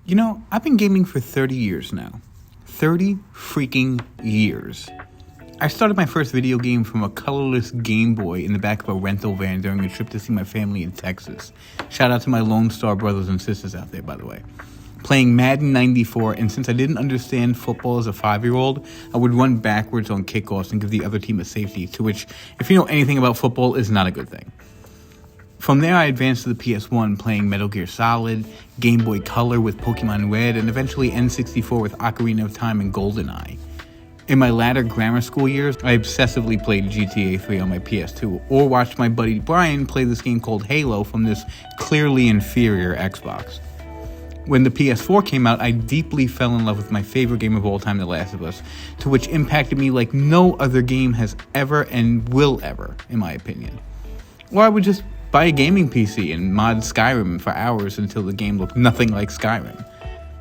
You know, I've been gaming for 30 years now. 30 freaking years. I started my first video game from a colorless Game Boy in the back of a rental van during a trip to see my family in Texas. Shout out to my Lone Star brothers and sisters out there, by the way. Playing Madden 94, and since I didn't understand football as a 5-year-old, I would run backwards on kickoffs and give the other team a safety, to which, if you know anything about football, is not a good thing. From there, I advanced to the PS1, playing Metal Gear Solid, Game Boy Color with Pokemon Red, and eventually N64 with Ocarina of Time and GoldenEye. In my latter grammar school years, I obsessively played GTA 3 on my PS2, or watched my buddy Brian play this game called Halo from this clearly inferior Xbox. When the PS4 came out, I deeply fell in love with my favorite game of all time, The Last of Us, to which impacted me like no other game has ever and will ever, in my opinion. Or I would just buy a gaming PC and mod Skyrim for hours until the game looked nothing like Skyrim.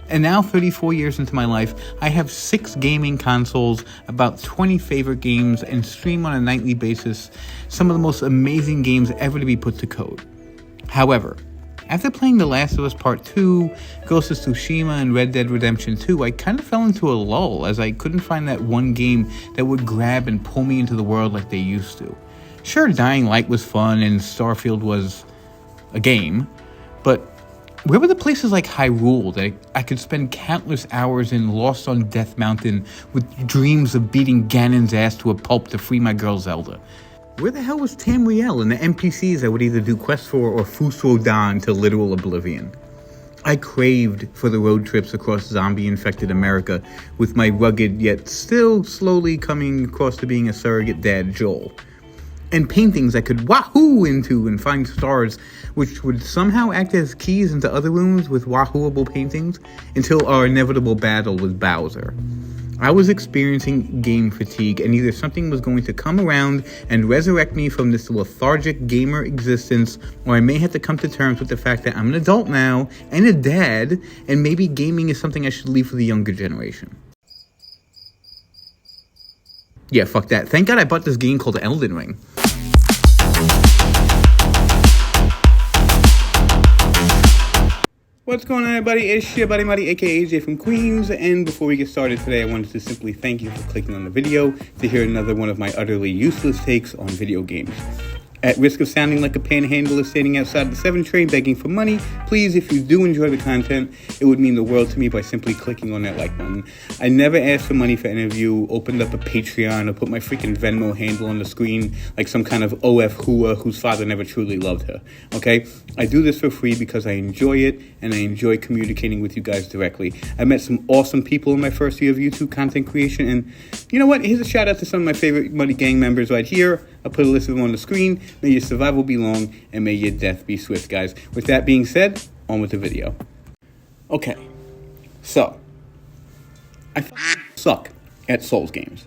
And now, 34 years into my life, I have 6 gaming consoles, about 20 favorite games, and stream on a nightly basis some of the most amazing games ever to be put to code. However, after playing The Last of Us Part 2, Ghost of Tsushima, and Red Dead Redemption 2, I kind of fell into a lull as I couldn't find that one game that would grab and pull me into the world like they used to. Sure, Dying Light was fun and Starfield was a game, but where were the places like Hyrule that I could spend countless hours in Lost on Death Mountain with dreams of beating Ganon's ass to a pulp to free my girl Zelda? Where the hell was Tamriel and the NPCs I would either do quests for or Fusodan to literal oblivion? I craved for the road trips across zombie-infected America with my rugged yet still slowly coming across to being a surrogate dad, Joel. And paintings I could wahoo into and find stars, which would somehow act as keys into other rooms with wahooable paintings until our inevitable battle with Bowser. I was experiencing game fatigue, and either something was going to come around and resurrect me from this lethargic gamer existence, or I may have to come to terms with the fact that I'm an adult now, and a dad, and maybe gaming is something I should leave for the younger generation. Yeah, fuck that. Thank God I bought this game called Elden Ring. What's going on, everybody? It's your buddy Muddy, aka AJ from Queens, and before we get started today, I wanted to simply thank you for clicking on the video to hear another one of my utterly useless takes on video games. At risk of sounding like a panhandler standing outside the 7 train begging for money, please, if you do enjoy the content, it would mean the world to me by simply clicking on that like button. I never asked for money for any of you, opened up a Patreon, or put my freaking Venmo handle on the screen like some kind of OF hooah whose father never truly loved her, okay? I do this for free because I enjoy it, and I enjoy communicating with you guys directly. I met some awesome people in my first year of YouTube content creation, and you know what? Here's a shout out to some of my favorite Muddy Gang members right here. I'll put a list of them on the screen. May your survival be long, and may your death be swift, guys. With that being said, on with the video. Okay, so, I suck at Souls games.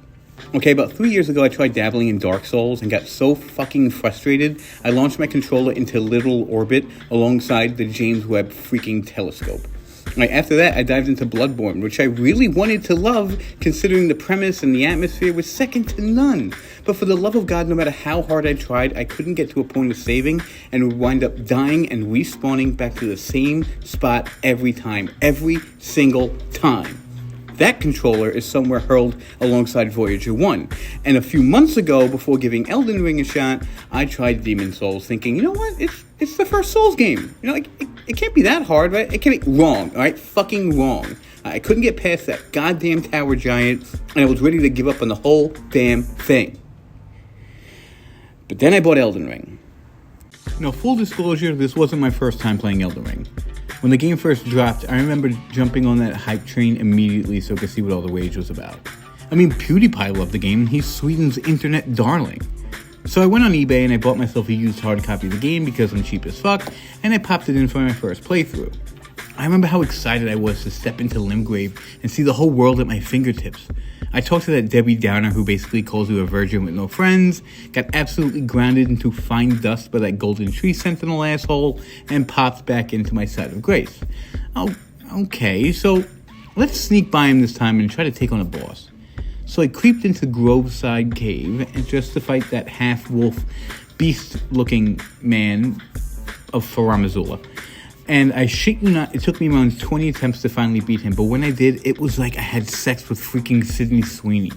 Okay, about 3 years ago, I tried dabbling in Dark Souls and got so fucking frustrated, I launched my controller into literal orbit alongside the James Webb freaking telescope. Right after that, I dived into Bloodborne, which I really wanted to love, considering the premise and the atmosphere was second to none. But for the love of God, no matter how hard I tried, I couldn't get to a point of saving and would wind up dying and respawning back to the same spot every time, every single time. That controller is somewhere hurled alongside Voyager 1. And a few months ago, before giving Elden Ring a shot, I tried Demon Souls, thinking, you know what, it's the first Souls game. You know, like, it can't be that hard, right? It can't be wrong, all right? Fucking wrong. I couldn't get past that goddamn tower giant, and I was ready to give up on the whole damn thing. But then I bought Elden Ring. Now, full disclosure, this wasn't my first time playing Elden Ring. When the game first dropped, I remember jumping on that hype train immediately so I could see what all the rage was about. I mean, PewDiePie loved the game, and he's Sweden's internet darling. So I went on eBay and I bought myself a used hard copy of the game because I'm cheap as fuck, and I popped it in for my first playthrough. I remember how excited I was to step into Limgrave and see the whole world at my fingertips. I talked to that Debbie Downer who basically calls you a virgin with no friends, got absolutely grounded into fine dust by that golden tree sentinel asshole, and popped back into my side of grace. Oh, okay, so let's sneak by him this time and try to take on a boss. So I creeped into Groveside Cave and just to fight that half-wolf, beast-looking man of Faramazula. And I shit you not, it took me around 20 attempts to finally beat him, but when I did, it was like I had sex with freaking Sydney Sweeney.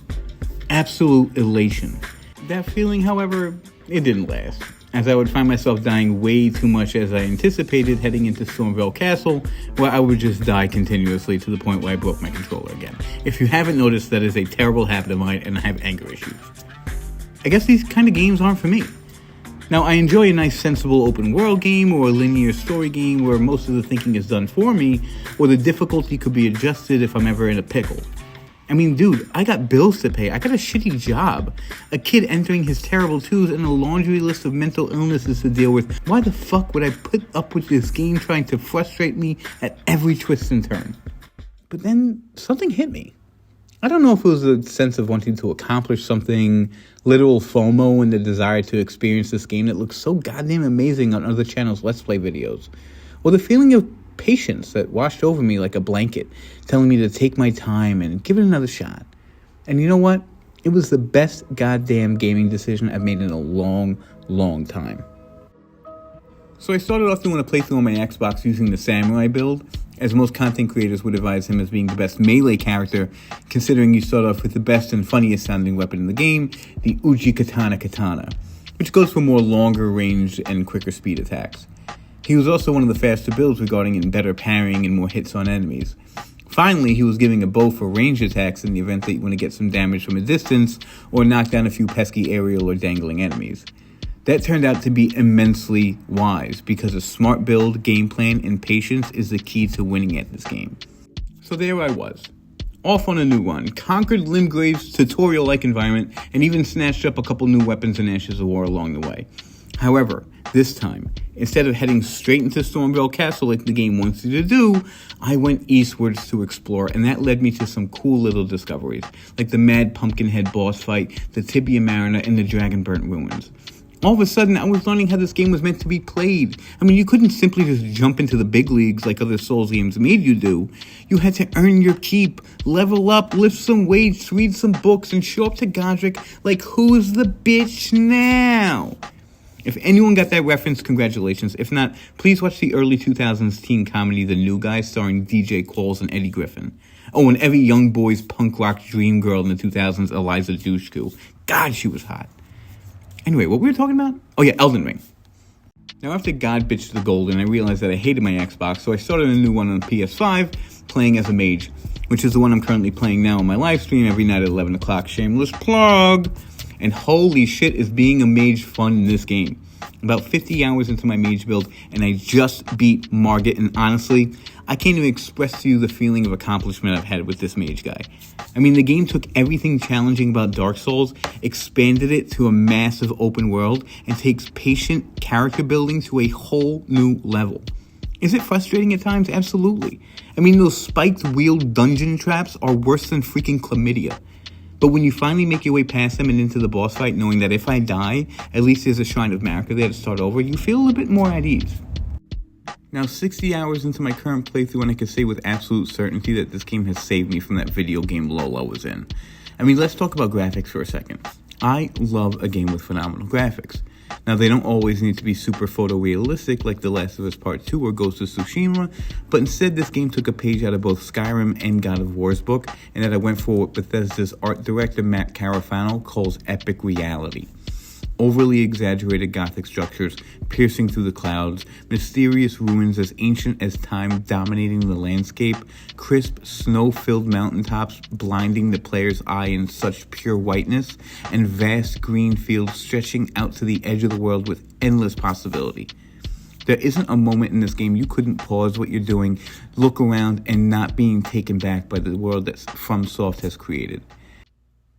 Absolute elation. That feeling, however, it didn't last, as I would find myself dying way too much as I anticipated heading into Stormvale Castle, where I would just die continuously to the point where I broke my controller again. If you haven't noticed, that is a terrible habit of mine, and I have anger issues. I guess these kind of games aren't for me. Now, I enjoy a nice, sensible open world game or a linear story game where most of the thinking is done for me, or the difficulty could be adjusted if I'm ever in a pickle. I mean, dude, I got bills to pay. I got a shitty job, a kid entering his terrible twos, and a laundry list of mental illnesses to deal with. Why the fuck would I put up with this game trying to frustrate me at every twist and turn? But then something hit me. I don't know if it was a sense of wanting to accomplish something, literal FOMO, and the desire to experience this game that looks so goddamn amazing on other channels' Let's Play videos, or the feeling of patience that washed over me like a blanket, telling me to take my time and give it another shot. And you know what? It was the best goddamn gaming decision I've made in a long, long time. So I started off doing a playthrough on my Xbox using the Samurai build, as most content creators would advise him as being the best melee character, considering you start off with the best and funniest sounding weapon in the game, the Uji Katana, which goes for more longer range and quicker speed attacks. He was also one of the faster builds regarding in better parrying and more hits on enemies. Finally, he was giving a bow for ranged attacks in the event that you want to get some damage from a distance or knock down a few pesky aerial or dangling enemies. That turned out to be immensely wise, because a smart build, game plan, and patience is the key to winning at this game. So there I was, off on a new run, conquered Limgrave's tutorial-like environment, and even snatched up a couple new weapons and Ashes of War along the way. However, this time, instead of heading straight into Stormvale Castle like the game wants you to do, I went eastwards to explore, and that led me to some cool little discoveries, like the Mad Pumpkinhead boss fight, the Tibia Mariner, and the Dragonburnt Ruins. All of a sudden, I was learning how this game was meant to be played. I mean, you couldn't simply just jump into the big leagues like other Souls games made you do. You had to earn your keep, level up, lift some weights, read some books, and show up to Godric like, who's the bitch now? If anyone got that reference, congratulations. If not, please watch the early 2000s teen comedy The New Guy, starring DJ Qualls and Eddie Griffin. Oh, and every young boy's punk rock dream girl in the 2000s, Eliza Dushku. God, she was hot. Anyway, what were we talking about? Oh yeah, Elden Ring. Now after God bitched the Golden, I realized that I hated my Xbox, so I started a new one on PS5, playing as a mage, which is the one I'm currently playing now on my live stream every night at 11 o'clock. Shameless plug! And holy shit, is being a mage fun in this game. About 50 hours into my mage build, and I just beat Margit, and honestly, I can't even express to you the feeling of accomplishment I've had with this mage guy. I mean, the game took everything challenging about Dark Souls, expanded it to a massive open world, and takes patient character building to a whole new level. Is it frustrating at times? Absolutely. I mean, those spiked wheeled dungeon traps are worse than freaking chlamydia. But when you finally make your way past them and into the boss fight, knowing that if I die, at least there's a Shrine of Marika there to start over, you feel a little bit more at ease. Now, 60 hours into my current playthrough, and I can say with absolute certainty that this game has saved me from that video game lull I was in. I mean, let's talk about graphics for a second. I love a game with phenomenal graphics. Now, they don't always need to be super photorealistic like The Last of Us Part 2 or Ghost of Tsushima, but instead this game took a page out of both Skyrim and God of War's book, and that I went for what Bethesda's art director Matt Carafano calls epic reality. Overly exaggerated gothic structures piercing through the clouds, mysterious ruins as ancient as time dominating the landscape, crisp snow-filled mountaintops blinding the player's eye in such pure whiteness, and vast green fields stretching out to the edge of the world with endless possibility. There isn't a moment in this game you couldn't pause what you're doing, look around, and not being taken back by the world that FromSoft has created.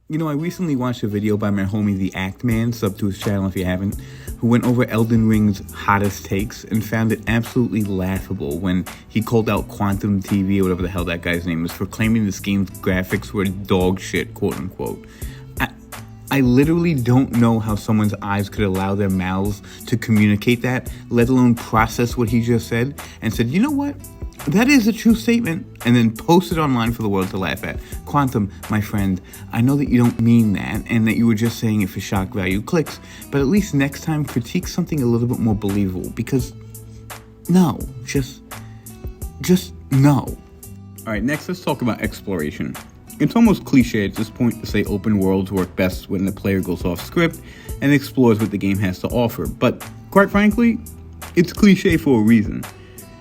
You know, I recently watched a video by my homie The Act Man, sub to his channel if you haven't, who went over Elden Ring's hottest takes and found it absolutely laughable when he called out Quantum TV, or whatever the hell that guy's name is, for claiming this game's graphics were dog shit, quote unquote. I literally don't know how someone's eyes could allow their mouths to communicate that, let alone process what he just said, and said, you know what? That is a true statement, and then post it online for the world to laugh at. Quantum, my friend, I know that you don't mean that, and that you were just saying it for shock value clicks, but at least next time critique something a little bit more believable, because, no, just Just no. Alright, next let's talk about exploration. It's almost cliche at this point to say open worlds work best when the player goes off script and explores what the game has to offer, but quite frankly, it's cliche for a reason.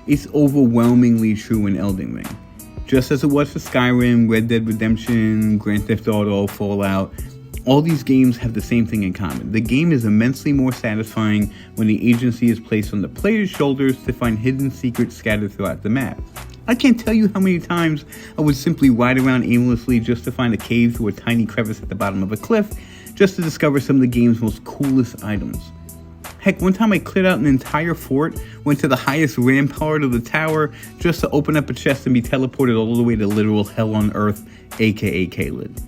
It's overwhelmingly true in Elden Ring. Just as it was for Skyrim, Red Dead Redemption, Grand Theft Auto, Fallout, all these games have the same thing in common. The game is immensely more satisfying when the agency is placed on the player's shoulders to find hidden secrets scattered throughout the map. I can't tell you how many times I would simply ride around aimlessly just to find a cave through a tiny crevice at the bottom of a cliff, just to discover some of the game's most coolest items. Heck, one time I cleared out an entire fort, went to the highest rampart of the tower, just to open up a chest and be teleported all the way to literal hell on earth, aka Caelid.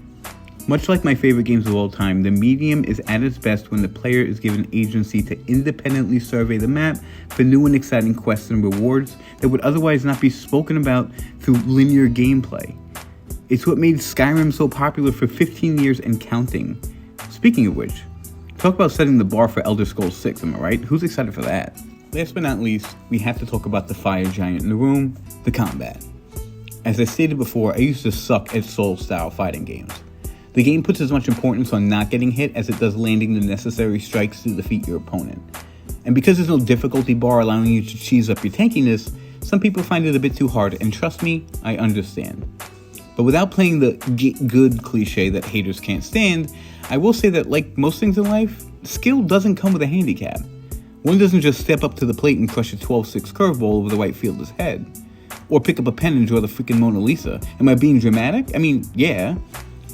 Much like my favorite games of all time, the medium is at its best when the player is given agency to independently survey the map for new and exciting quests and rewards that would otherwise not be spoken about through linear gameplay. It's what made Skyrim so popular for 15 years and counting. Speaking of which, talk about setting the bar for Elder Scrolls 6, am I right? Who's excited for that? Last but not least, we have to talk about the fire giant in the room, the combat. As I stated before, I used to suck at Soul-style fighting games. The game puts as much importance on not getting hit as it does landing the necessary strikes to defeat your opponent. And because there's no difficulty bar allowing you to cheese up your tankiness, some people find it a bit too hard, and trust me, I understand. But without playing the get good cliche that haters can't stand, I will say that like most things in life, skill doesn't come with a handicap. One doesn't just step up to the plate and crush a 12-6 curveball over the right fielder's head. Or pick up a pen and draw the freaking Mona Lisa. Am I being dramatic? I mean, yeah.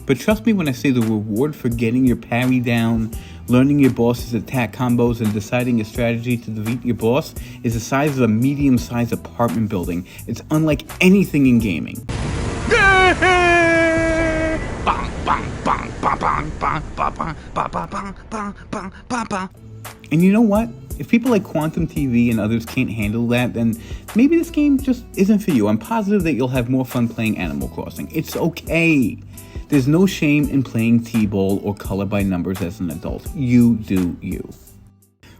But trust me when I say the reward for getting your parry down, learning your boss's attack combos, and deciding a strategy to defeat your boss is the size of a medium-sized apartment building. It's unlike anything in gaming. And you know what? If people like Quantum TV and others can't handle that, then maybe this game just isn't for you. I'm positive that you'll have more fun playing Animal Crossing. It's okay. There's no shame in playing T-Ball or color by numbers as an adult. You do you.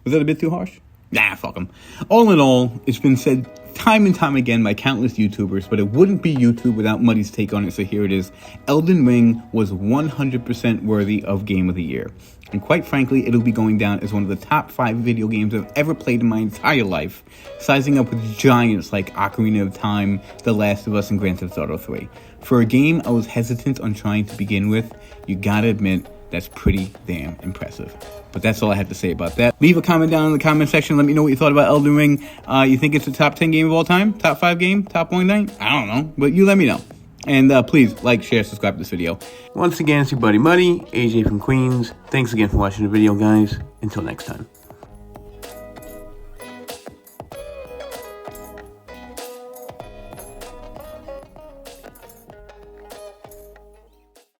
Was that a bit too harsh? Nah, fuck them. All in all, it's been said time and time again by countless YouTubers, but it wouldn't be YouTube without Muddy's take on it, so here it is. Elden Ring was 100% worthy of Game of the Year. And quite frankly, it'll be going down as one of the top 5 video games I've ever played in my entire life, sizing up with giants like Ocarina of Time, The Last of Us, and Grand Theft Auto 3. For a game I was hesitant on trying to begin with, you gotta admit, that's pretty damn impressive. But that's all I have to say about that. Leave a comment down in the comment section. Let me know what you thought about Elden Ring. You think it's a top 10 game of all time? Top 5 game? Top 1 night? I don't know. But you let me know. And please like, share, subscribe to this video. Once again, it's your buddy Muddy, AJ from Queens. Thanks again for watching the video, guys. Until next time.